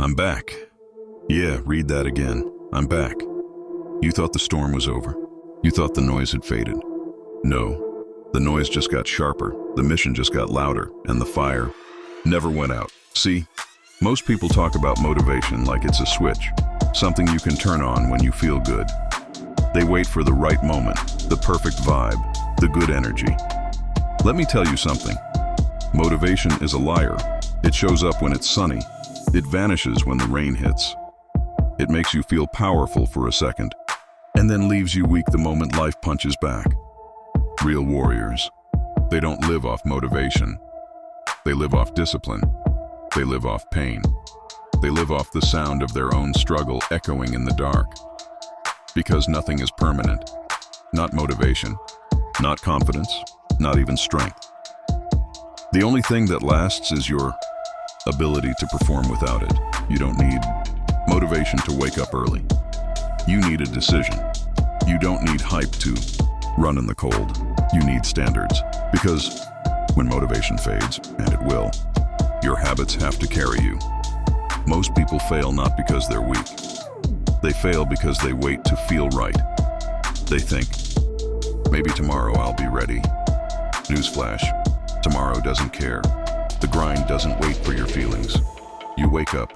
I'm back. Yeah, read that again. I'm back. You thought the storm was over. You thought the noise had faded. No, the noise just got sharper, the mission just got louder, and the fire never went out. See, most people talk about motivation like it's a switch, something you can turn on when you feel good. They wait for the right moment, the perfect vibe, the good energy. Let me tell you something. Motivation is a liar. It shows up when it's sunny. It vanishes when the rain hits. It makes you feel powerful for a second, and then leaves you weak the moment life punches back. Real warriors, they don't live off motivation. They live off discipline. They live off pain. They live off the sound of their own struggle echoing in the dark. Because nothing is permanent. Not motivation, not confidence, not even strength. The only thing that lasts is your ability to perform without it. You don't need motivation to wake up early. You need a decision. You don't need hype to run in the cold. You need standards. Because when motivation fades, and it will, your habits have to carry you. Most people fail not because they're weak. They fail because they wait to feel right. They think, maybe tomorrow I'll be ready. Newsflash, tomorrow doesn't care. The grind doesn't wait for your feelings. You wake up,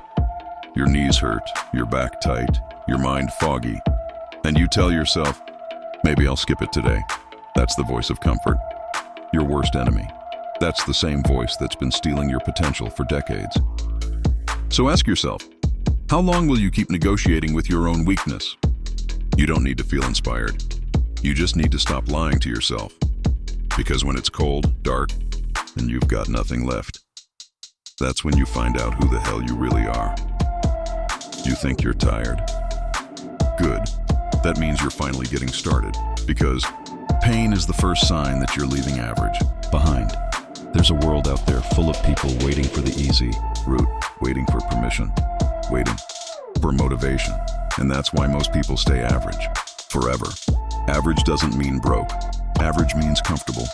your knees hurt, your back tight, your mind foggy, and you tell yourself, maybe I'll skip it today. That's the voice of comfort, your worst enemy. That's the same voice that's been stealing your potential for decades. So ask yourself, how long will you keep negotiating with your own weakness? You don't need to feel inspired. You just need to stop lying to yourself. Because when it's cold, dark, and you've got nothing left, that's when you find out who the hell you really are. You think you're tired. Good. That means you're finally getting started. Because pain is the first sign that you're leaving average behind. There's a world out there full of people waiting for the easy route, waiting for permission, waiting for motivation. And that's why most people stay average forever. Average doesn't mean broke. Average means comfortable.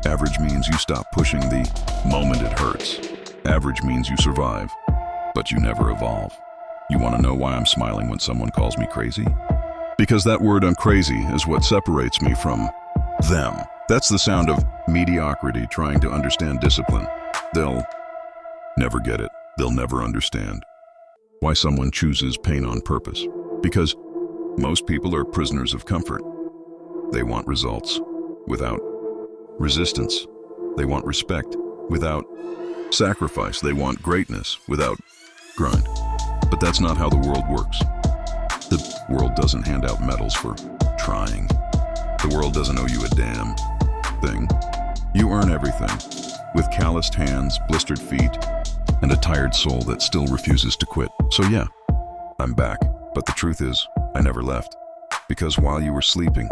Average means you stop pushing the moment it hurts. Average means you survive, but you never evolve. You want to know why I'm smiling when someone calls me crazy? Because that word "I'm crazy" is what separates me from them. That's the sound of mediocrity trying to understand discipline. They'll never get it. They'll never understand why someone chooses pain on purpose. Because most people are prisoners of comfort. They want results without resistance. They want respect without sacrifice. They want greatness without grind. But that's not how the world works. The world doesn't hand out medals for trying. The world doesn't owe you a damn thing. You earn everything with calloused hands, blistered feet, and a tired soul that still refuses to quit. So yeah, I'm back. But the truth is, I never left. Because while you were sleeping,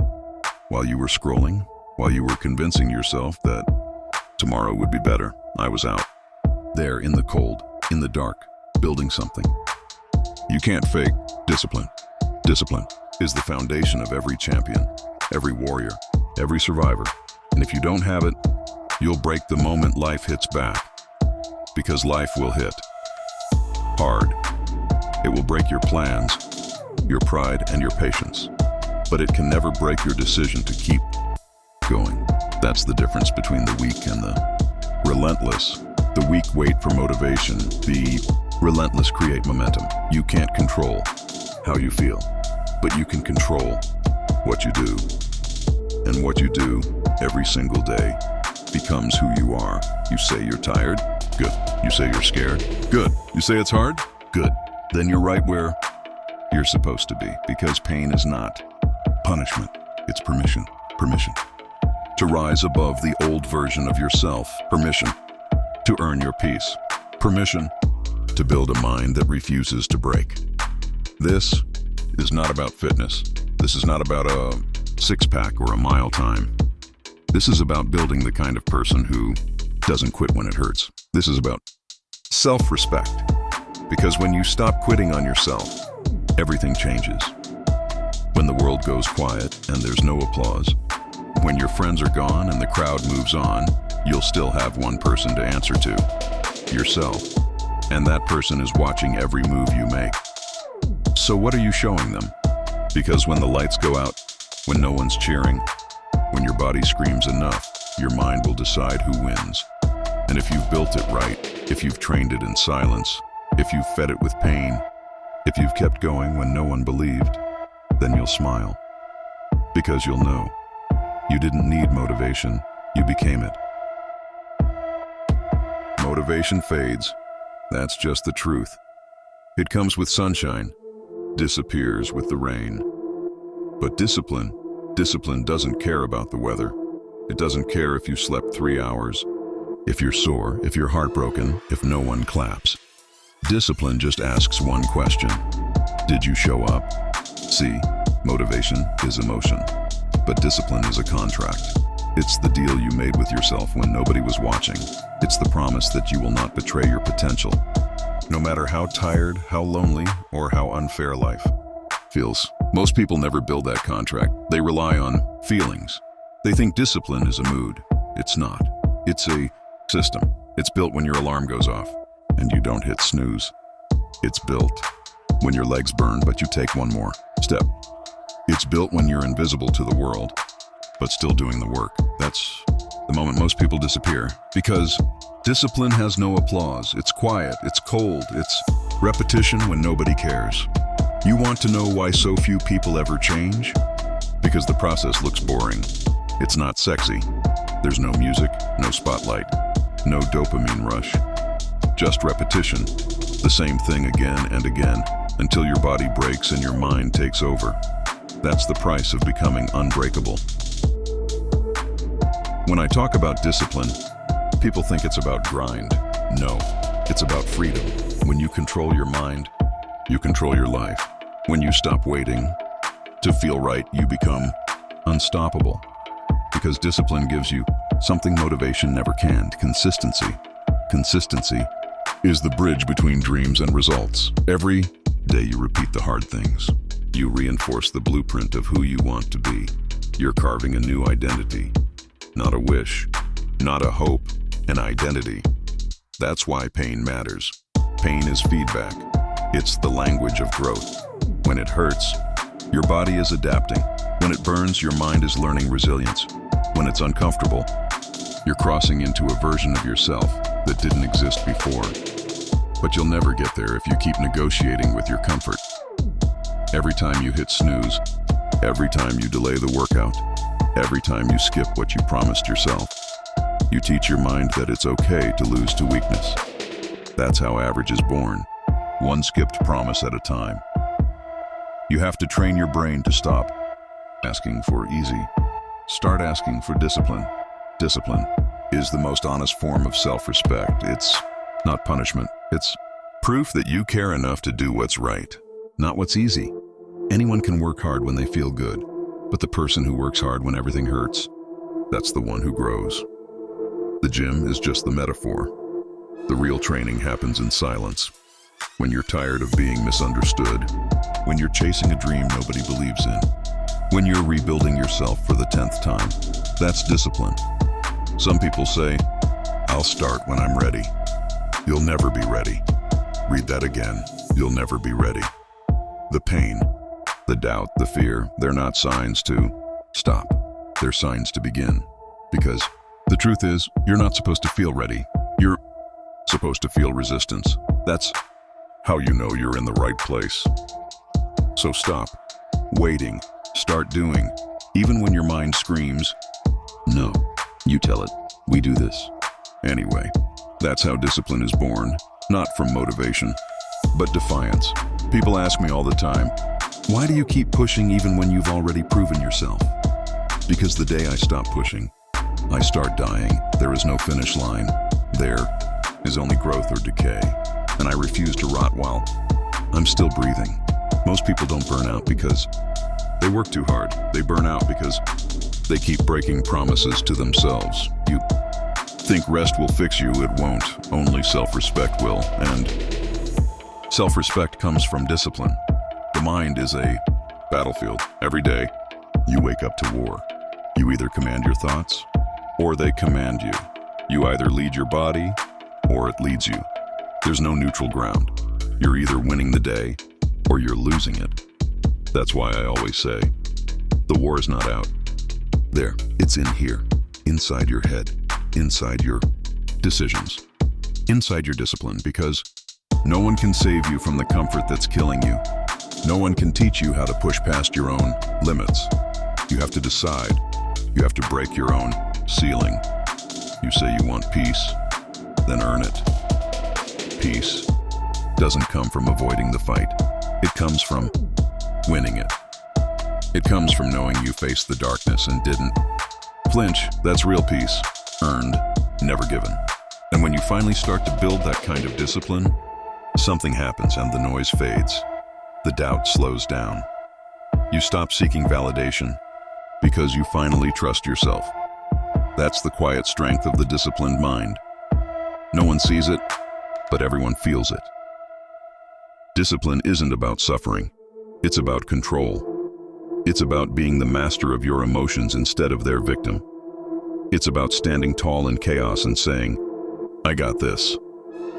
while you were scrolling, while you were convincing yourself that tomorrow would be better, I was out. There in the cold, in the dark, building something. You can't fake discipline. Discipline is the foundation of every champion, every warrior, every survivor. And if you don't have it, you'll break the moment life hits back. Because life will hit hard. It will break your plans, your pride, and your patience. But it can never break your decision to keep going. That's the difference between the weak and the relentless. The weak wait for motivation. The relentless create momentum. You can't control how you feel, but you can control what you do. And what you do every single day becomes who you are. You say you're tired? Good. You say you're scared? Good. You say it's hard? Good. Then you're right where you're supposed to be, because pain is not punishment. It's permission. Permission to rise above the old version of yourself. Permission to earn your peace. Permission to build a mind that refuses to break. This is not about fitness. This is not about a six-pack or a mile time. This is about building the kind of person who doesn't quit when it hurts. This is about self-respect. Because when you stop quitting on yourself, everything changes. When the world goes quiet and there's no applause, when your friends are gone and the crowd moves on, you'll still have one person to answer to: yourself. And that person is watching every move you make. So what are you showing them? Because when the lights go out, when no one's cheering, when your body screams enough, your mind will decide who wins. And if you've built it right, if you've trained it in silence, if you've fed it with pain, if you've kept going when no one believed, then you'll smile. Because you'll know. You didn't need motivation, you became it. Motivation fades. That's just the truth. It comes with sunshine, disappears with the rain. But discipline doesn't care about the weather. It doesn't care if you slept 3 hours, if you're sore, if you're heartbroken, if no one claps. Discipline just asks one question. Did you show up? See, motivation is emotion, but discipline is a contract. It's the deal you made with yourself when nobody was watching. It's the promise that you will not betray your potential. No matter how tired, how lonely, or how unfair life feels. Most people never build that contract. They rely on feelings. They think discipline is a mood. It's not. It's a system. It's built when your alarm goes off and you don't hit snooze. It's built when your legs burn but you take one more step. It's built when you're invisible to the world but still doing the work. That's the moment most people disappear, because discipline has no applause. It's quiet, it's cold, it's repetition when nobody cares. You want to know why so few people ever change? Because the process looks boring. It's not sexy. There's no music, no spotlight, no dopamine rush. Just repetition. The same thing again and again, until your body breaks and your mind takes over. That's the price of becoming unbreakable. When I talk about discipline, people think it's about grind. No, it's about freedom. When you control your mind, you control your life. When you stop waiting to feel right, you become unstoppable. Because discipline gives you something motivation never can: consistency. Consistency is the bridge between dreams and results. Every day you repeat the hard things. You reinforce the blueprint of who you want to be. You're carving a new identity. Not a wish, not a hope, an identity. That's why pain matters. Pain is feedback. It's the language of growth. When it hurts, your body is adapting. When it burns, your mind is learning resilience. When it's uncomfortable, you're crossing into a version of yourself that didn't exist before. But you'll never get there if you keep negotiating with your comfort. Every time you hit snooze, every time you delay the workout, every time you skip what you promised yourself, you teach your mind that it's okay to lose to weakness. That's how average is born, one skipped promise at a time. You have to train your brain to stop asking for easy. Start asking for discipline. Discipline is the most honest form of self-respect. It's not punishment. It's proof that you care enough to do what's right, not what's easy. Anyone can work hard when they feel good, but the person who works hard when everything hurts, that's the one who grows. The gym is just the metaphor. The real training happens in silence. When you're tired of being misunderstood, when you're chasing a dream nobody believes in, when you're rebuilding yourself for the 10th time, that's discipline. Some people say, I'll start when I'm ready. You'll never be ready. Read that again. You'll never be ready. The pain, the doubt, the fear, they're not signs to stop. They're signs to begin. Because the truth is, you're not supposed to feel ready. You're supposed to feel resistance. That's how you know you're in the right place. So stop waiting. Start doing. Even when your mind screams, no, you tell it. We do this. Anyway, that's how discipline is born. Not from motivation, but defiance. People ask me all the time, why do you keep pushing even when you've already proven yourself? Because the day I stop pushing, I start dying. There is no finish line. There is only growth or decay. And I refuse to rot while I'm still breathing. Most people don't burn out because they work too hard. They burn out because they keep breaking promises to themselves. You think rest will fix you, it won't. Only self-respect will. And self-respect comes from discipline. The mind is a battlefield. Every day, you wake up to war. You either command your thoughts, or they command you. You either lead your body, or it leads you. There's no neutral ground. You're either winning the day or you're losing it. That's why I always say, the war is not out. There, it's in here, inside your head, inside your decisions, inside your discipline, because no one can save you from the comfort that's killing you. No one can teach you how to push past your own limits. You have to decide. You have to break your own ceiling. You say you want peace, then earn it. Peace doesn't come from avoiding the fight. It comes from winning it. It comes from knowing you faced the darkness and didn't flinch. That's real peace. Earned, never given. And when you finally start to build that kind of discipline, something happens and the noise fades. The doubt slows down. You stop seeking validation because you finally trust yourself. That's the quiet strength of the disciplined mind. No one sees it, but everyone feels it. Discipline isn't about suffering. It's about control. It's about being the master of your emotions instead of their victim. It's about standing tall in chaos and saying, I got this.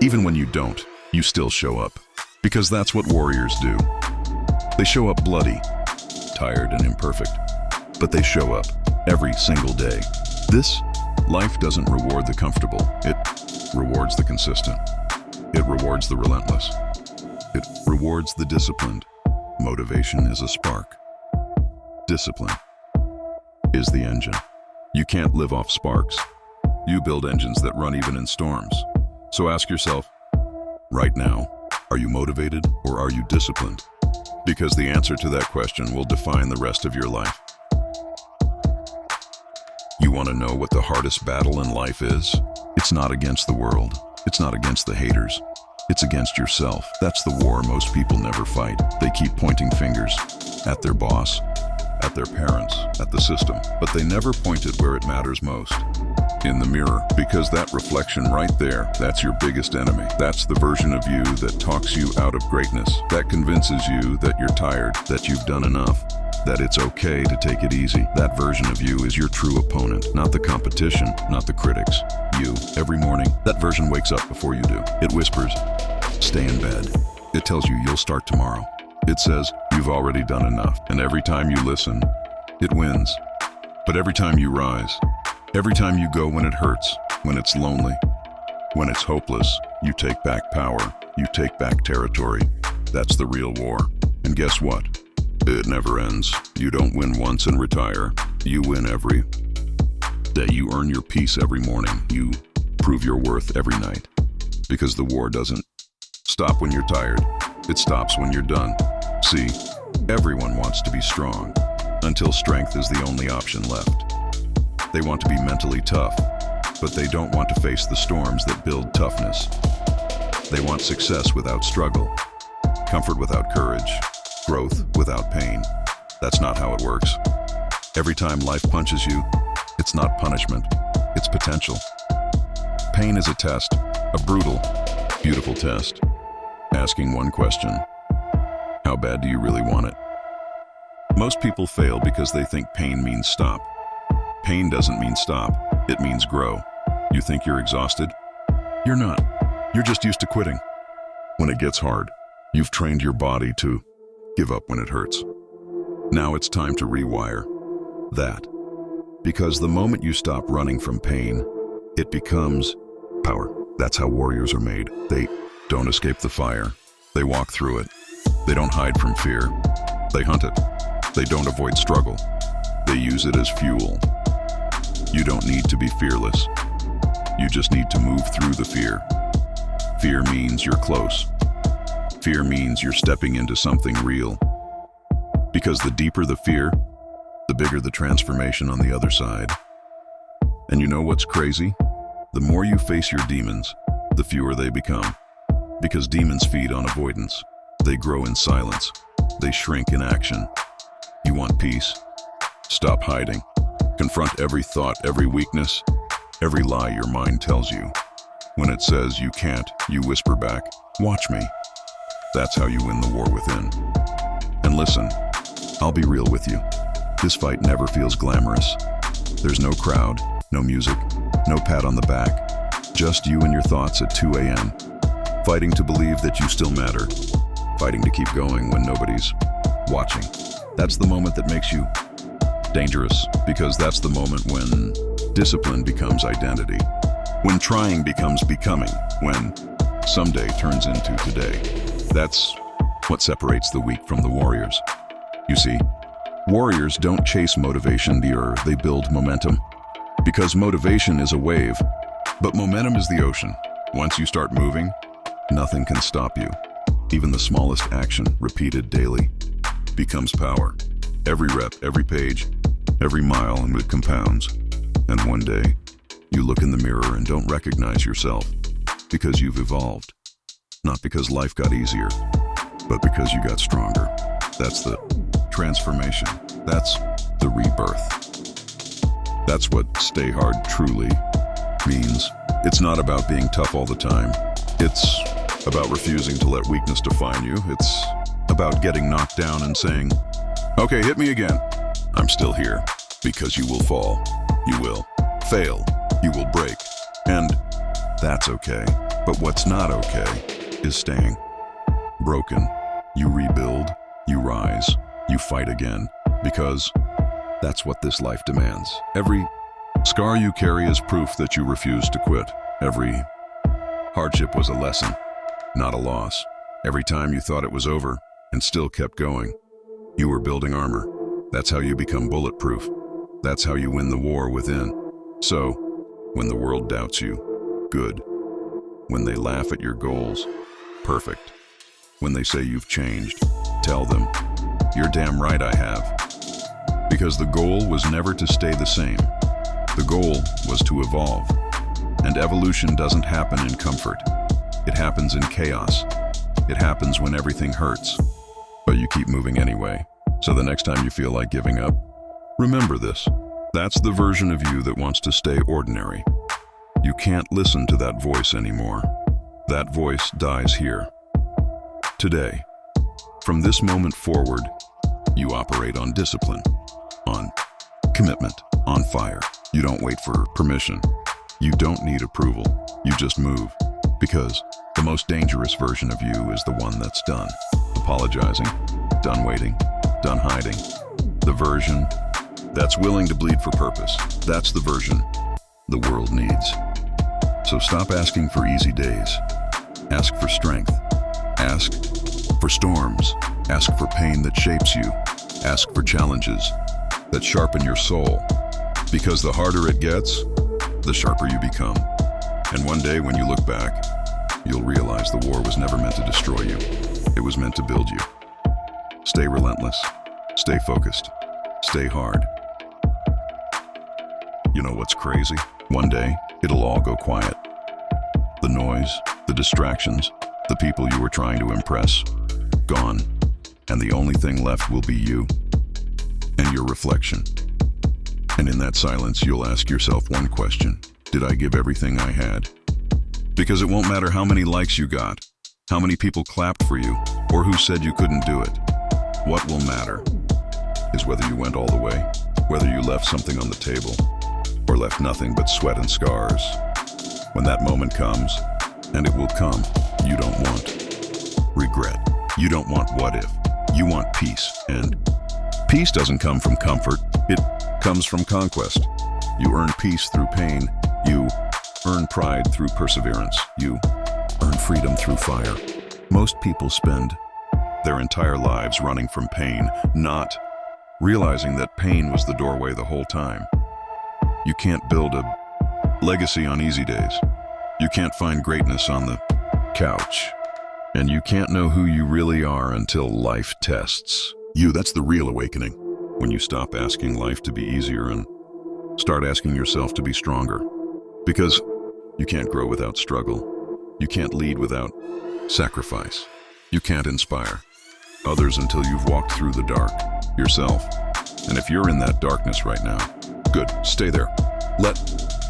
Even when you don't, you still show up. Because that's what warriors do. They show up bloody, tired and imperfect, but they show up every single day. This life doesn't reward the comfortable. It rewards the consistent. It rewards the relentless. It rewards the disciplined. Motivation is a spark. Discipline is the engine. You can't live off sparks. You build engines that run even in storms. So ask yourself, right now, are you motivated or are you disciplined? Because the answer to that question will define the rest of your life. You want to know what the hardest battle in life is? It's not against the world. It's not against the haters. It's against yourself. That's the war most people never fight. They keep pointing fingers at their boss, at their parents, at the system, but they never point it where it matters most. In the mirror, because that reflection right there, that's your biggest enemy. That's the version of you that talks you out of greatness, that convinces you that you're tired, that you've done enough, that it's okay to take it easy. That version of you is your true opponent, not the competition, not the critics. You, every morning, that version wakes up before you do. It whispers, stay in bed. It tells you you'll start tomorrow. It says, you've already done enough. And every time you listen, it wins. But every time you rise, every time you go when it hurts, when it's lonely, when it's hopeless, you take back power, you take back territory. That's the real war. And guess what? It never ends. You don't win once and retire. You win every day. You earn your peace every morning. You prove your worth every night. Because the war doesn't stop when you're tired. It stops when you're done. See, everyone wants to be strong until strength is the only option left. They want to be mentally tough, but they don't want to face the storms that build toughness. They want success without struggle, comfort without courage, growth without pain. That's not how it works. Every time life punches you, it's not punishment, it's potential. Pain is a test, a brutal, beautiful test. Asking one question, how bad do you really want it? Most people fail because they think pain means stop. Pain doesn't mean stop, it means grow. You think you're exhausted? You're not. You're just used to quitting. When it gets hard, you've trained your body to give up when it hurts. Now it's time to rewire that. Because the moment you stop running from pain, it becomes power. That's how warriors are made. They don't escape the fire. They walk through it. They don't hide from fear. They hunt it. They don't avoid struggle. They use it as fuel. You don't need to be fearless. You just need to move through the fear. Fear means you're close. Fear means you're stepping into something real. Because the deeper the fear, the bigger the transformation on the other side. And you know what's crazy? The more you face your demons, the fewer they become. Because demons feed on avoidance. They grow in silence. They shrink in action. You want peace? Stop hiding. Confront every thought, every weakness, every lie your mind tells you. When it says you can't, you whisper back, watch me. That's how you win the war within. And listen, I'll be real with you. This fight never feels glamorous. There's no crowd, no music, no pat on the back. Just you and your thoughts at 2 a.m. fighting to believe that you still matter, fighting to keep going when nobody's watching. That's the moment that makes you dangerous, because that's the moment when discipline becomes identity, when trying becomes becoming, when someday turns into today. That's what separates the weak from the warriors. You see, warriors don't chase motivation, they build momentum. Because motivation is a wave, but momentum is the ocean. Once you start moving, nothing can stop you. Even the smallest action, repeated daily, becomes power. Every rep, every page, every mile, and it compounds. And one day, you look in the mirror and don't recognize yourself, because you've evolved. Not because life got easier, but because you got stronger. That's the transformation. That's the rebirth. That's what stay hard truly means. It's not about being tough all the time. It's about refusing to let weakness define you. It's about getting knocked down and saying, okay, hit me again. I'm still here, because you will fall, you will fail, you will break, and that's okay. But what's not okay is staying broken. You rebuild, you rise, you fight again, because that's what this life demands. Every scar you carry is proof that you refuse to quit. Every hardship was a lesson, not a loss. Every time you thought it was over and still kept going, you were building armor. That's how you become bulletproof. That's how you win the war within. So, when the world doubts you, good. When they laugh at your goals, perfect. When they say you've changed, tell them, you're damn right I have. Because the goal was never to stay the same. The goal was to evolve. And evolution doesn't happen in comfort. It happens in chaos. It happens when everything hurts. But you keep moving anyway. So the next time you feel like giving up, remember this. That's the version of you that wants to stay ordinary. You can't listen to that voice anymore. That voice dies here. Today. From this moment forward, you operate on discipline, on commitment, on fire. You don't wait for permission. You don't need approval. You just move. Because the most dangerous version of you is the one that's done apologizing, done waiting, done hiding. The version that's willing to bleed for purpose. That's the version the world needs. So stop asking for easy days. Ask for strength. Ask for storms. Ask for pain that shapes you. Ask for challenges that sharpen your soul. Because the harder it gets, the sharper you become. And one day when you look back, you'll realize the war was never meant to destroy you. It was meant to build you. Stay relentless. Stay focused. Stay hard. You know what's crazy? One day, it'll all go quiet. The noise, the distractions, the people you were trying to impress, gone. And the only thing left will be you and your reflection. And in that silence, you'll ask yourself one question. Did I give everything I had? Because it won't matter how many likes you got, how many people clapped for you, or who said you couldn't do it. What will matter is whether you went all the way, whether you left something on the table, or left nothing but sweat and scars. When that moment comes, and it will come, you don't want regret. You don't want what if. You want peace. And peace doesn't come from comfort. It comes from conquest. You earn peace through pain. You earn pride through perseverance. You earn freedom through fire. Most people spend their entire lives running from pain, not realizing that pain was the doorway the whole time. You can't build a legacy on easy days. You can't find greatness on the couch. And you can't know who you really are until life tests you. That's the real awakening. When you stop asking life to be easier and start asking yourself to be stronger. Because you can't grow without struggle. You can't lead without sacrifice. You can't inspire others until you've walked through the dark yourself. And if you're in that darkness right now, good, stay there. Let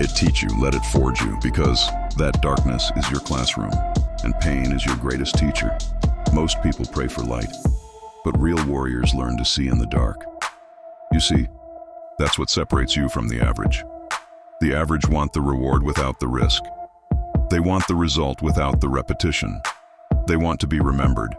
it teach you, let it forge you, because that darkness is your classroom, and pain is your greatest teacher. Most people pray for light, but real warriors learn to see in the dark. You see, that's what separates you from the average. The average want the reward without the risk. They want the result without the repetition. They want to be remembered,